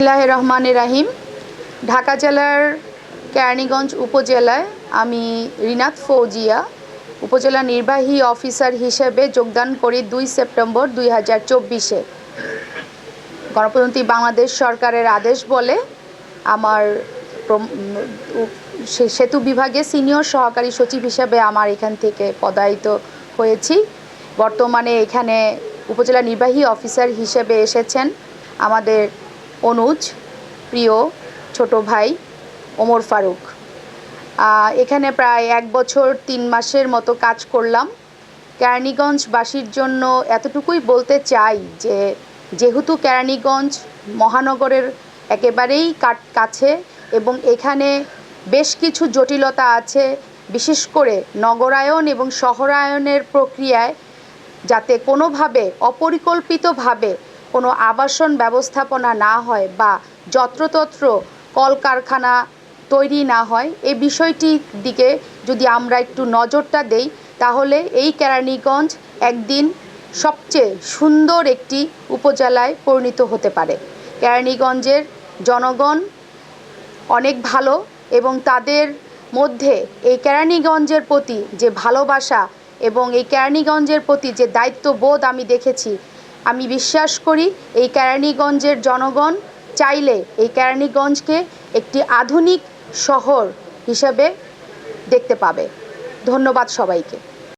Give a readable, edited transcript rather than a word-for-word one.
বিসমিল্লাহির রহমানির রহিম। ঢাকা জেলার কেরানীগঞ্জ উপজেলায় আমি রিনাত ফৌজিয়া উপজেলা নির্বাহী অফিসার হিসেবে যোগদান করি ২ সেপ্টেম্বর ২০২৪-এ। গণপ্রজাতন্ত্রী বাংলাদেশ সরকারের আদেশ বলে আমার সেতু বিভাগে সিনিয়র সহকারী সচিব হিসেবে আমার এখান থেকে পদায়িত হয়েছি। বর্তমানে এখানে উপজেলা নির্বাহী অফিসার হিসেবে এসেছেন আমাদের অনুজ প্রিয় ছোট ভাই ওমর ফারুক। এখানে প্রায় 1 বছর 3 মাসের মতো কাজ করলাম। কেরানীগঞ্জবাসীর জন্য এতটুকুই বলতে চাই যে যেহেতু কেরানীগঞ্জ মহানগরের একেবারেই কাছে এবং এখানে বেশ কিছু জটিলতা আছে, বিশেষ করে নগরায়ন এবং শহরায়নের প্রক্রিয়ায় যাতে কোনোভাবে অপরিকল্পিতভাবে কোনো আবাসন ব্যবস্থাপনা না হয় বা যত্রতত্র কলকারখানা তৈরি না হয়, এই বিষয়টির দিকে যদি আমরা একটু নজরটা দেই তাহলে এই কেরানীগঞ্জ একদিন সবচেয়ে সুন্দর একটি উপজেলায় পরিণত হতে পারে। কেরানীগঞ্জের জনগণ অনেক ভালো এবং তাদের মধ্যে এই কেরানীগঞ্জের প্রতি যে ভালোবাসা এবং এই কেরানীগঞ্জের প্রতি যে দায়িত্ববোধ আমি দেখেছি, আমি বিশ্বাস করি এই কেরানীগঞ্জের জনগণ চাইলে এই কেরানীগঞ্জকে একটি আধুনিক শহর হিসেবে দেখতে পাবে। ধন্যবাদ সবাইকে।